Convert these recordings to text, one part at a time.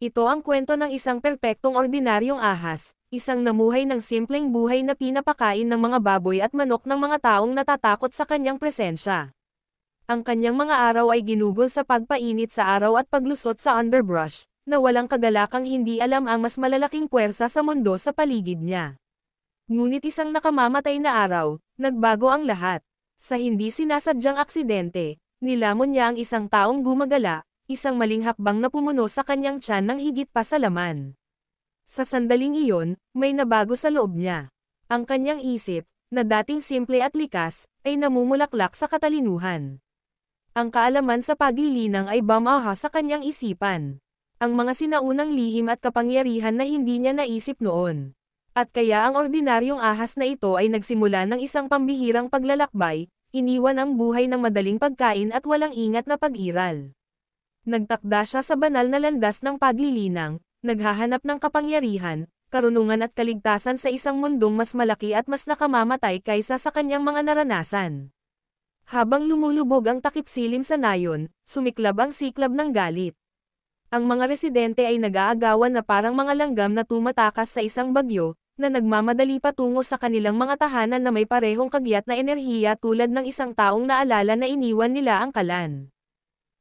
Ito ang kwento ng isang perpektong ordinaryong ahas, isang namuhay ng simpleng buhay na pinapakain ng mga baboy at manok ng mga taong natatakot sa kanyang presensya. Ang kanyang mga araw ay ginugol sa pagpainit sa araw at paglusot sa underbrush, na walang kagalakang hindi alam ang mas malalaking puwersa sa mundo sa paligid niya. Ngunit isang nakamamatay na araw, nagbago ang lahat. Sa hindi sinasadyang aksidente, nilamon niya ang isang taong gumagala, isang maling hakbang na pumuno sa kanyang tiyan ng higit pa sa laman. Sa sandaling iyon, may nabago sa loob niya. Ang kanyang isip, na dating simple at likas, ay namumulaklak sa katalinuhan. Ang kaalaman sa paglilinang ay bumaha sa kanyang isipan. Ang mga sinaunang lihim at kapangyarihan na hindi niya naisip noon. At kaya ang ordinaryong ahas na ito ay nagsimula ng isang pambihirang paglalakbay, iniwan ang buhay ng madaling pagkain at walang ingat na pag-iral. Nagtakda siya sa banal na landas ng paglilinang, naghahanap ng kapangyarihan, karunungan at kaligtasan sa isang mundong mas malaki at mas nakamamatay kaysa sa kanyang mga naranasan. Habang lumulubog ang takip-silim sa nayon, sumiklab ang siklab ng galit. Ang mga residente ay nag-aagawan na parang mga langgam na tumatakas sa isang bagyo, na nagmamadali patungo sa kanilang mga tahanan na may parehong kagyat na enerhiya tulad ng isang taong naalala na iniwan nila ang kalan.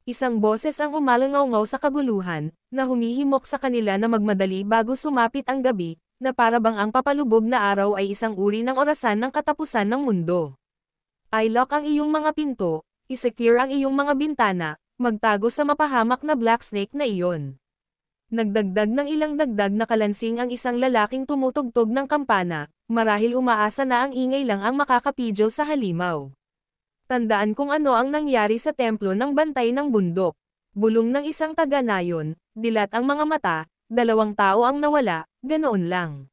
Isang boses ang umalangaw-ngaw sa kaguluhan, na humihimok sa kanila na magmadali bago sumapit ang gabi, na parabang ang papalubog na araw ay isang uri ng orasan ng katapusan ng mundo. I-lock ang iyong mga pinto, i-secure ang iyong mga bintana, magtago sa mapahamak na black snake na iyon. Nagdagdag ng ilang dagdag na kalansing ang isang lalaking tumutugtog ng kampana, marahil umaasa na ang ingay lang ang makakapidyo sa halimaw. Tandaan kung ano ang nangyari sa templo ng bantay ng bundok. Bulong ng isang taga-nayon, dilat ang mga mata, 2 tao ang nawala, ganoon lang.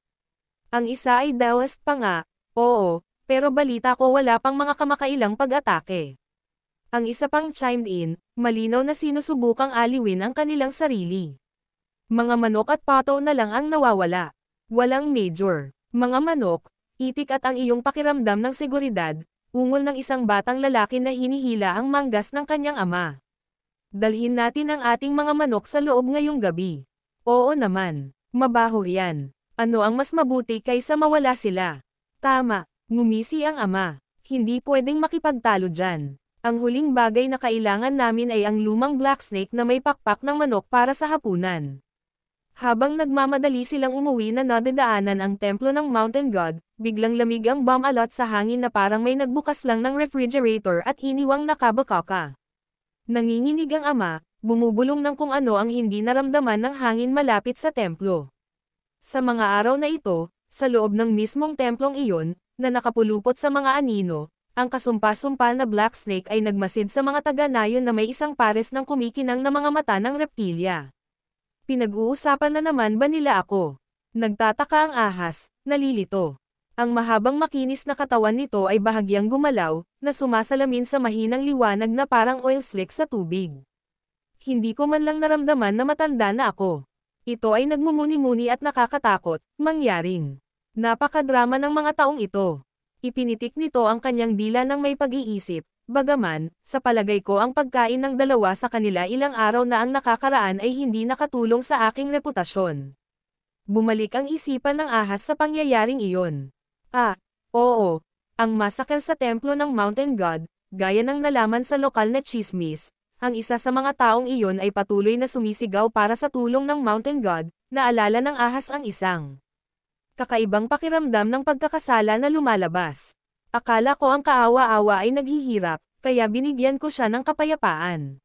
Ang isa ay Daoist pa nga, oo, pero balita ko wala pang mga kamakailang pag-atake. Ang isa pang chimed in, malinaw na sinusubukang aliwin ang kanilang sarili. Mga manok at pato na lang ang nawawala. Walang major. Mga manok, itik at ang iyong pakiramdam ng seguridad, ungol ng isang batang lalaki na hinihila ang manggas ng kanyang ama. Dalhin natin ang ating mga manok sa loob ngayong gabi. Oo naman, mabaho yan. Ano ang mas mabuti kaysa mawala sila? Tama, ngumisi ang ama. Hindi pwedeng makipagtalo dyan. Ang huling bagay na kailangan namin ay ang lumang black snake na may pakpak ng manok para sa hapunan. Habang nagmamadali silang umuwi na nadadaanan ang templo ng Mountain God, biglang lamig ang bomb alot sa hangin na parang may nagbukas lang ng refrigerator at iniwang nakabakaka. Nanginginig ang ama, bumubulong ng kung ano ang hindi naramdaman ng hangin malapit sa templo. Sa mga araw na ito, sa loob ng mismong templong iyon, na nakapulupot sa mga anino, ang kasumpa-sumpa na black snake ay nagmasid sa mga taga-nayon na may isang pares ng kumikinang na mga mata ng reptilya. Pinag-uusapan na naman ba nila ako? Nagtataka ang ahas, nalilito. Ang mahabang makinis na katawan nito ay bahagyang gumalaw, na sumasalamin sa mahinang liwanag na parang oil slick sa tubig. Hindi ko man lang naramdaman na matanda na ako. Ito ay nagmumuni-muni at nakakatakot, mangyaring. Napakadrama ng mga taong ito. Ipinitik nito ang kanyang dila ng may pag-iisip, bagaman, sa palagay ko ang pagkain ng dalawa sa kanila ilang araw na ang nakakaraan ay hindi nakatulong sa aking reputasyon. Bumalik ang isipan ng ahas sa pangyayaring iyon. Oo, ang massacre sa templo ng Mountain God, gaya ng nalaman sa lokal na chismis, ang isa sa mga taong iyon ay patuloy na sumisigaw para sa tulong ng Mountain God, naalala ng ahas ang isang kakaibang pakiramdam ng pagkakasala na lumalabas. Akala ko ang kaawa-awa ay naghihirap, kaya binigyan ko siya ng kapayapaan.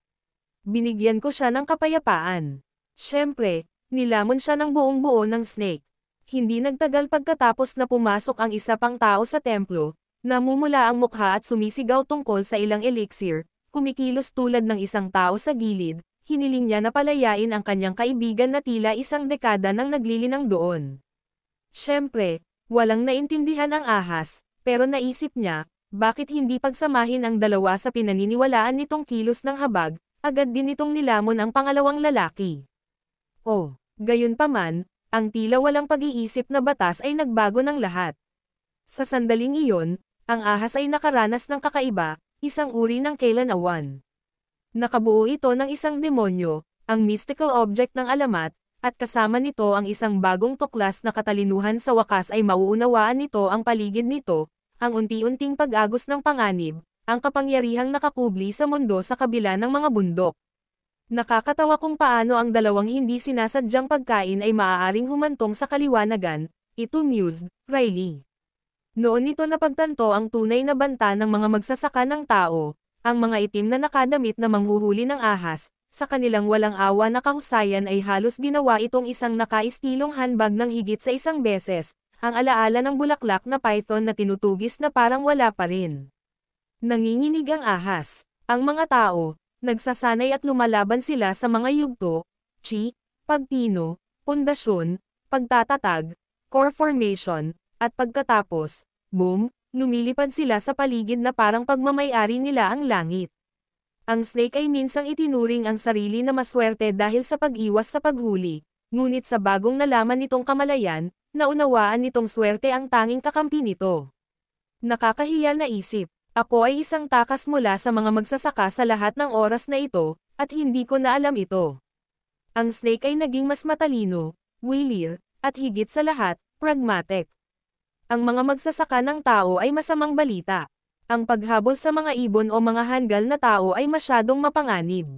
Siyempre, nilamon siya ng buong-buo ng snake. Hindi nagtagal pagkatapos na pumasok ang isa pang tao sa templo, namumula ang mukha at sumisigaw tungkol sa ilang elixir, kumikilos tulad ng isang tao sa gilid, hiniling niya na palayain ang kanyang kaibigan na tila isang dekada nang naglilinang doon. Siyempre, walang naintindihan ang ahas, pero naisip niya, bakit hindi pagsamahin ang dalawa sa pinaniniwalaan nitong kilos ng habag, agad din itong nilamon ang pangalawang lalaki. Gayunpaman, ang tila walang pag-iisip na batas ay nagbago ng lahat. Sa sandaling iyon, ang ahas ay nakaranas ng kakaiba, isang uri ng kailanawan. Nakabuo ito ng isang demonyo, ang mystical object ng alamat, at kasama nito ang isang bagong tuklas na katalinuhan. Sa wakas ay mauunawaan nito ang paligid nito, ang unti-unting pag-agos ng panganib, ang kapangyarihang nakakubli sa mundo sa kabila ng mga bundok. Nakakatawa kung paano ang dalawang hindi sinasadyang pagkain ay maaaring humantong sa kaliwanagan, ito mused, Riley. Noon nito napagtanto ang tunay na banta ng mga magsasaka ng tao, ang mga itim na nakadamit na manghuhuli ng ahas. Sa kanilang walang awa na kahusayan ay halos ginawa itong isang nakaistilong handbag ng higit sa isang beses, ang alaala ng bulaklak na python na tinutugis na parang wala pa rin. Nanginginig ang ahas. Ang mga tao, nagsasanay at lumalaban sila sa mga yugto, chi, pagpino, pundasyon, pagtatatag, core formation, at pagkatapos, boom, lumilipad sila sa paligid na parang pagmamay-ari nila ang langit. Ang snake ay minsang itinuring ang sarili na maswerte dahil sa pag-iwas sa paghuli, ngunit sa bagong nalaman nitong kamalayan, naunawaan nitong swerte ang tanging kakampi nito. Nakakahiya na isip, ako ay isang takas mula sa mga magsasaka sa lahat ng oras na ito, at hindi ko na alam ito. Ang snake ay naging mas matalino, wilier, at higit sa lahat, pragmatic. Ang mga magsasaka ng tao ay masamang balita. Ang paghabol sa mga ibon o mga hanggal na tao ay masyadong mapanganib.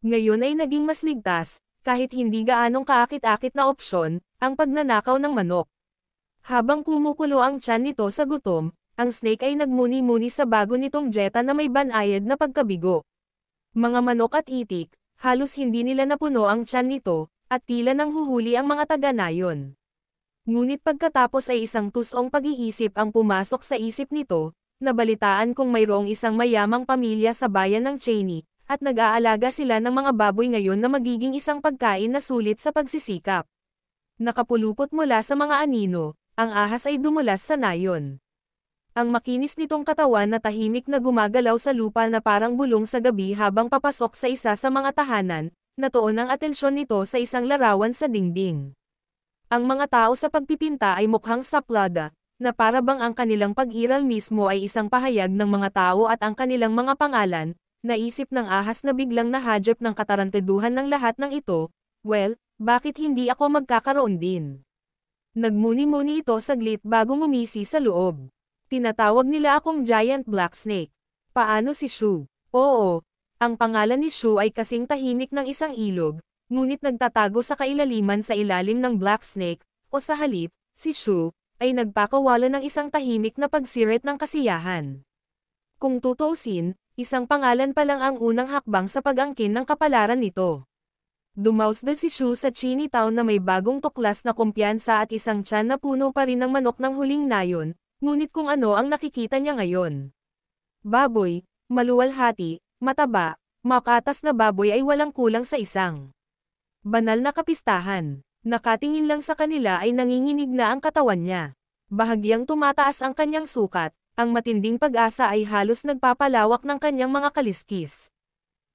Ngayon ay naging mas ligtas, kahit hindi gaanong kaakit-akit na opsyon, ang pagnanakaw ng manok. Habang kumukulo ang tiyan nito sa gutom, ang snake ay nagmuni-muni sa bago nitong jeta na may banayad na pagkabigo. Mga manok at itik, halos hindi nila napuno ang tiyan nito, at tila nang huhuli ang mga taga-nayon. Ngunit pagkatapos ay isang tusong pag-iisip ang pumasok sa isip nito, nabalitaan kung mayroong isang mayamang pamilya sa bayan ng Cheney, at nag-aalaga sila ng mga baboy ngayon na magiging isang pagkain na sulit sa pagsisikap. Nakapulupot mula sa mga anino, ang ahas ay dumulas sa nayon. Ang makinis nitong katawan na tahimik na gumagalaw sa lupa na parang bulong sa gabi habang papasok sa isa sa mga tahanan, natuon ang atensyon nito sa isang larawan sa dingding. Ang mga tao sa pagpipinta ay mukhang saplada, na para bang ang kanilang pag-iral mismo ay isang pahayag ng mga tao at ang kanilang mga pangalan. Naisip ng ahas na biglang nahadjap ng katarantaduhan ng lahat ng ito, well, bakit hindi ako magkakaroon din? Nagmuni-muni ito saglit bago ngumisi sa loob. Tinatawag nila akong giant black snake. Paano si Shu? Oo, ang pangalan ni Shu ay kasing tahimik ng isang ilog, ngunit nagtatago sa kailaliman sa ilalim ng black snake, o sa halip, si Shu ay nagpakawala ng isang tahimik na pagsirit ng kasiyahan. Kung tutuusin, isang pangalan pa lang ang unang hakbang sa pag-angkin ng kapalaran nito. Dumausda si Shu sa Cheney Town na may bagong tuklas na kumpiyansa at isang tiyan na puno pa rin ng manok ng huling nayon, ngunit kung ano ang nakikita niya ngayon. Baboy, maluwalhati, mataba, makatas na baboy ay walang kulang sa isang banal na kapistahan. Nakatingin lang sa kanila ay nanginginig na ang katawan niya. Bahagyang tumataas ang kanyang sukat, ang matinding pag-asa ay halos nagpapalawak ng kanyang mga kaliskis.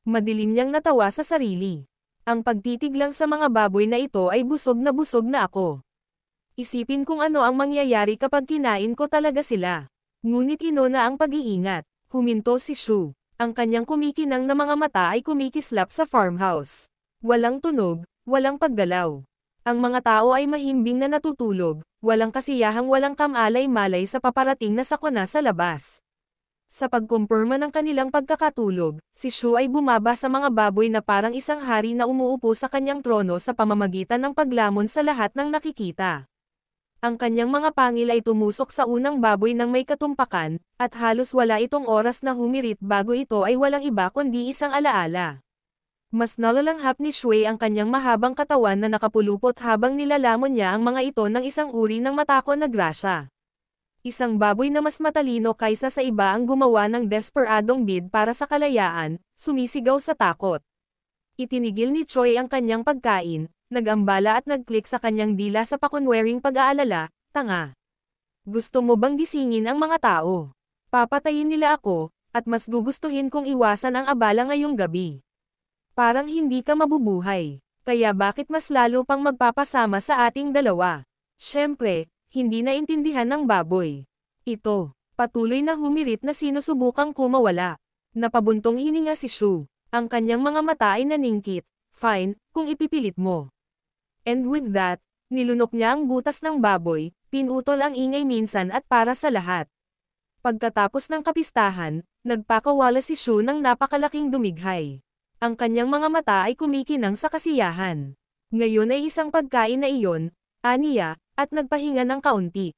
Madilim niyang natawa sa sarili. Ang pagtitig lang sa mga baboy na ito ay busog na ako. Isipin kung ano ang mangyayari kapag kinain ko talaga sila. Ngunit inuna ang pag-iingat. Huminto si Shu. Ang kanyang kumikinang na mga mata ay kumikislap sa farmhouse. Walang tunog, walang paggalaw. Ang mga tao ay mahimbing na natutulog, walang kasiyahang walang kamalay-malay sa paparating na sakuna sa labas. Sa pagkumpirma ng kanilang pagkakatulog, si Shu ay bumaba sa mga baboy na parang isang hari na umuupo sa kanyang trono sa pamamagitan ng paglamon sa lahat ng nakikita. Ang kanyang mga pangil ay tumusok sa unang baboy ng may katumpakan, at halos wala itong oras na humirit bago ito ay walang iba kundi isang alaala. Mas nalalanghap ni Shui ang kanyang mahabang katawan na nakapulupot habang nilalamon niya ang mga ito ng isang uri ng matako na grasya. Isang baboy na mas matalino kaysa sa iba ang gumawa ng desperadong bid para sa kalayaan, sumisigaw sa takot. Itinigil ni Choi ang kanyang pagkain, nag-ambala at nag-click sa kanyang dila sa pakunwaring pag-aalala, tanga. Gusto mo bang gisingin ang mga tao? Papatayin nila ako, at mas gugustuhin kong iwasan ang abala ngayong gabi. Parang hindi ka mabubuhay, kaya bakit mas lalo pang magpapasama sa ating dalawa? Siyempre, hindi naintindihan ng baboy. Ito, patuloy na humirit na sinusubukang kumawala. Napabuntong hininga si Shu. Ang kanyang mga mata ay naningkit. Fine, kung ipipilit mo. And with that, nilunok niya ang butas ng baboy, pinutol ang ingay minsan at para sa lahat. Pagkatapos ng kapistahan, nagpakawala si Shu ng napakalaking dumighay. Ang kanyang mga mata ay kumikinang sa kasiyahan. Ngayon ay isang pagkain na iyon, aniya, at nagpahinga ng kaunti.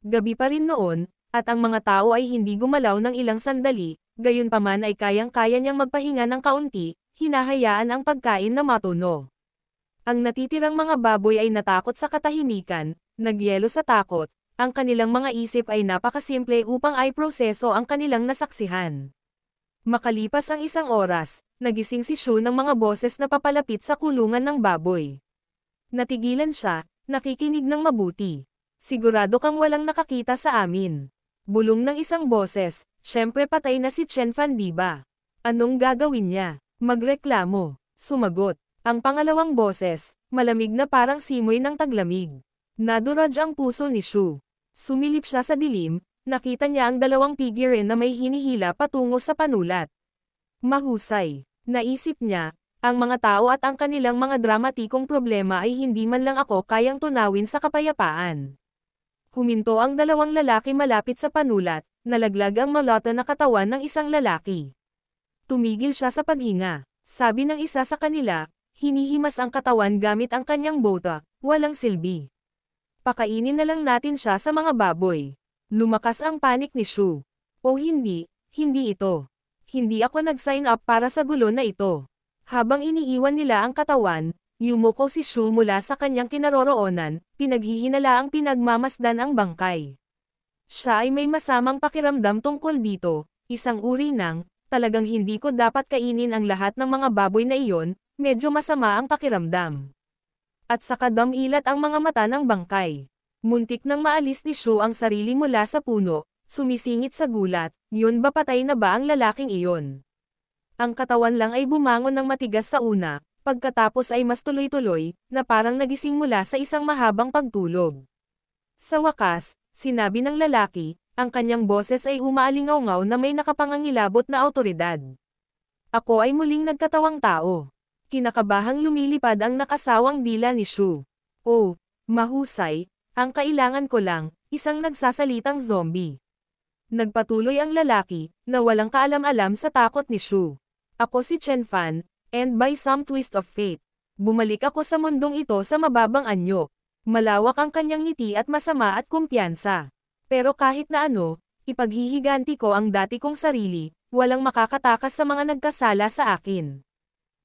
Gabi pa rin noon, at ang mga tao ay hindi gumalaw ng ilang sandali, gayunpaman ay kayang-kaya niyang magpahinga ng kaunti, hinahayaan ang pagkain na matuno. Ang natitirang mga baboy ay natakot sa katahimikan, nagyelo sa takot, ang kanilang mga isip ay napakasimple upang ay proseso ang kanilang nasaksihan. Makalipas ang isang oras, nagising si Shu ng mga boses na papalapit sa kulungan ng baboy. Natigilan siya, nakikinig ng mabuti. Sigurado kang walang nakakita sa amin. Bulong ng isang boses, syempre patay na si Chen Fan diba? Anong gagawin niya? Magreklamo. Sumagot. Ang pangalawang boses, malamig na parang simoy ng taglamig. Naduraj ang puso ni Shu. Sumilip siya sa dilim, nakita niya ang dalawang figure na may hinihila patungo sa panulat. Mahusay. Naisip niya, ang mga tao at ang kanilang mga dramatikong problema ay hindi man lang ako kayang tunawin sa kapayapaan. Huminto ang dalawang lalaki malapit sa panulat, nalaglag ang malata na katawan ng isang lalaki. Tumigil siya sa paghinga. Sabi ng isa sa kanila, hinihimas ang katawan gamit ang kanyang bota, walang silbi. Pakainin na lang natin siya sa mga baboy. Lumakas ang panik ni Shu. O hindi ito. Hindi ako nag-sign up para sa gulo na ito. Habang iniiwan nila ang katawan, yumuko si Shu mula sa kanyang kinaroroonan, pinaghihinala ang pinagmamasdan ang bangkay. Siya ay may masamang pakiramdam tungkol dito, isang uri ng, talagang hindi ko dapat kainin ang lahat ng mga baboy na iyon, medyo masama ang pakiramdam. At saka damilat ang mga mata ng bangkay. Muntik nang maalis ni Shu ang sarili mula sa puno, sumisingit sa gulat, yun ba patay na ba ang lalaking iyon? Ang katawan lang ay bumangon ng matigas sa una, pagkatapos ay mas tuloy-tuloy, na parang nagising mula sa isang mahabang pagtulog. Sa wakas, sinabi ng lalaki, ang kanyang boses ay umaalingaw-ngaw na may nakapangangilabot na awtoridad. Ako ay muling nagkatawang tao. Kinakabahang lumilipad ang nakasawang dila ni Shu. Oh, mahusay. Ang kailangan ko lang, isang nagsasalitang zombie. Nagpatuloy ang lalaki, na walang kaalam-alam sa takot ni Shu. Ako si Chen Fan, and by some twist of fate, bumalik ako sa mundong ito sa mababang anyo. Malawak ang kanyang ngiti at masama at kumpiyansa. Pero kahit na ano, ipaghihiganti ko ang dati kong sarili, walang makakatakas sa mga nagkasala sa akin.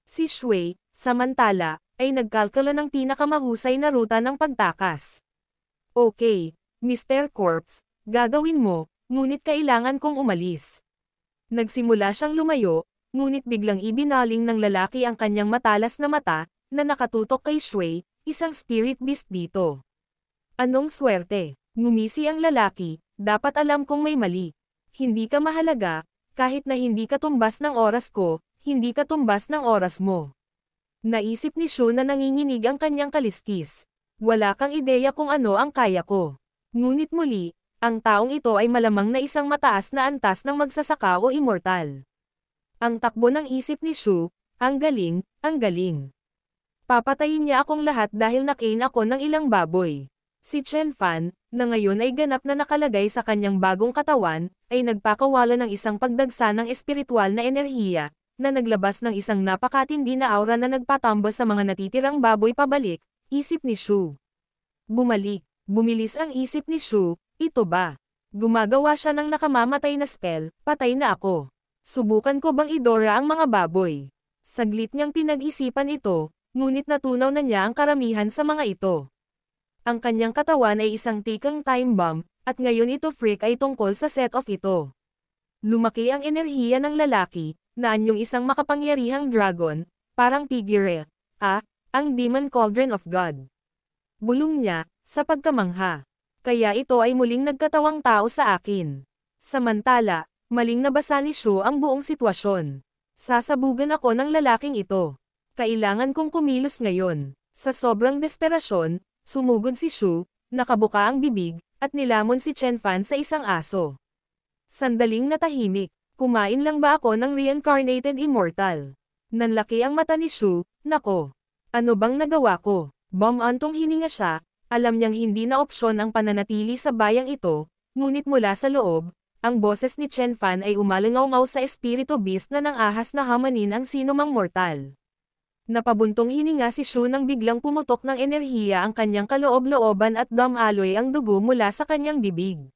Si Shui, samantala, ay nagkalkula ng pinakamahusay na ruta ng pagtakas. Okay, Mr. Corpse, gagawin mo, ngunit kailangan kong umalis. Nagsimula siyang lumayo, ngunit biglang ibinaling ng lalaki ang kanyang matalas na mata, na nakatutok kay Shui, isang spirit beast dito. Anong swerte? Ngumisi ang lalaki, dapat alam kong may mali. Hindi ka mahalaga, kahit na hindi ka tumbas ng oras ko, hindi ka tumbas ng oras mo. Naisip ni Shu na nanginginig ang kanyang kaliskis. Wala kang ideya kung ano ang kaya ko. Ngunit muli, ang taong ito ay malamang na isang mataas na antas ng magsasaka o immortal. Ang takbo ng isip ni Shu, ang galing, ang galing. Papatayin niya akong lahat dahil nakain ako ng ilang baboy. Si Chen Fan, na ngayon ay ganap na nakalagay sa kanyang bagong katawan, ay nagpakawala ng isang pagdagsa ng espiritual na enerhiya, na naglabas ng isang napakatindi na aura na nagpatambas sa mga natitirang baboy pabalik. Isip ni Shu. Bumilis ang isip ni Shu, ito ba? Gumagawa siya ng nakamamatay na spell, patay na ako. Subukan ko bang idora ang mga baboy? Saglit niyang pinag-isipan ito, ngunit natunaw na niya ang karamihan sa mga ito. Ang kanyang katawan ay isang tikang time bomb, at ngayon ito freak ay tungkol sa set of ito. Lumaki ang enerhiya ng lalaki, na anyong isang makapangyarihang dragon, parang figure, ang Demon Cauldron of God. Bulong niya, sa pagkamangha. Kaya ito ay muling nagkatawang tao sa akin. Samantala, maling nabasa ni Shu ang buong sitwasyon. Sasabugan ako ng lalaking ito. Kailangan kong kumilos ngayon. Sa sobrang desperasyon, sumugod si Shu, nakabuka ang bibig, at nilamon si Chen Fan sa isang aso. Sandaling natahimik, kumain lang ba ako ng reincarnated immortal? Nanlaki ang mata ni Shu, nako. Ano bang nagawa ko? Bumantong hininga siya, alam niyang hindi na opsyon ang pananatili sa bayang ito, ngunit mula sa loob, ang boses ni Chen Fan ay umalangaw-ngaw sa espiritu beast na nang ahas na hamanin ang sinumang mortal. Napabuntong hininga si Shu nang biglang pumutok ng enerhiya ang kanyang kaloob-looban at dumaloy ang dugo mula sa kanyang bibig.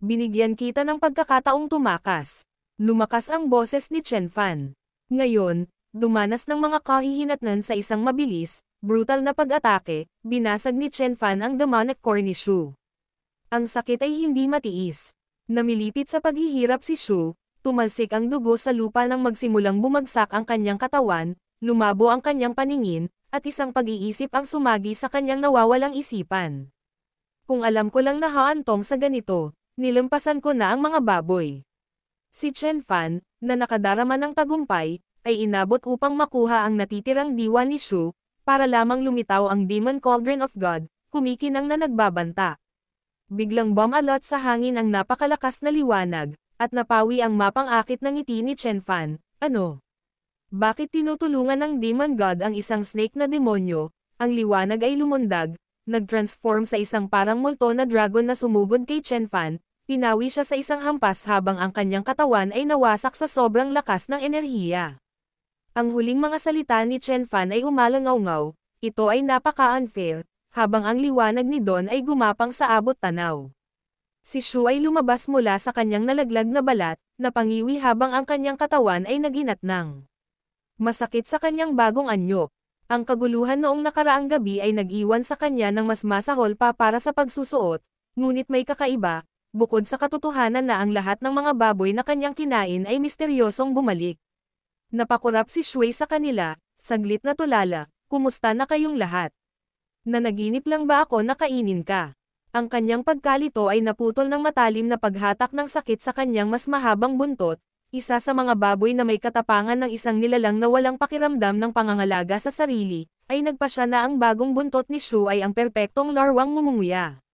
Binigyan kita ng pagkakataong tumakas. Lumakas ang boses ni Chen Fan. Ngayon, dumanas ng mga kahihinatnan sa isang mabilis, brutal na pag-atake, binasag ni Chen Fan ang demonic core ni Shu. Ang sakit ay hindi matiis. Namilipit sa paghihirap si Shu, tumalsik ang dugo sa lupa nang magsimulang bumagsak ang kanyang katawan, lumabo ang kanyang paningin, at isang pag-iisip ang sumagi sa kanyang nawawalang isipan. Kung alam ko lang na haantong sa ganito, nilampasan ko na ang mga baboy. Si Chen Fan, na nakadarama ng tagumpay, ay inabot upang makuha ang natitirang diwa ni Shu, para lamang lumitaw ang Demon Cauldron of God, kumikinang na nagbabanta. Biglang bumalot sa hangin ang napakalakas na liwanag, at napawi ang mapang-akit ng ngiti ni Chen Fan. Ano? Bakit tinutulungan ng Demon God ang isang snake na demonyo? Ang liwanag ay lumundag, nag-transform sa isang parang multo na dragon na sumugod kay Chen Fan, pinawi siya sa isang hampas habang ang kanyang katawan ay nawasak sa sobrang lakas ng enerhiya. Ang huling mga salita ni Chen Fan ay umalangaw-ngaw, ito ay napaka-unfair, habang ang liwanag ni Don ay gumapang sa abot tanaw. Si Shu ay lumabas mula sa kanyang nalaglag na balat, napangiwi habang ang kanyang katawan ay naginatnang. Masakit sa kanyang bagong anyo. Ang kaguluhan noong nakaraang gabi ay nag-iwan sa kanya ng mas masahol pa para sa pagsusuot, ngunit may kakaiba, bukod sa katotohanan na ang lahat ng mga baboy na kanyang kinain ay misteryosong bumalik. Napakurap si Shui sa kanila, saglit na tulala, kumusta na kayong lahat? Nanaginip lang ba ako na kainin ka? Ang kanyang pagkalito ay naputol ng matalim na paghatak ng sakit sa kanyang mas mahabang buntot, isa sa mga baboy na may katapangan ng isang nilalang na walang pakiramdam ng pangangalaga sa sarili, ay nagpasya na ang bagong buntot ni Shu ay ang perpektong larwang ngumunguya.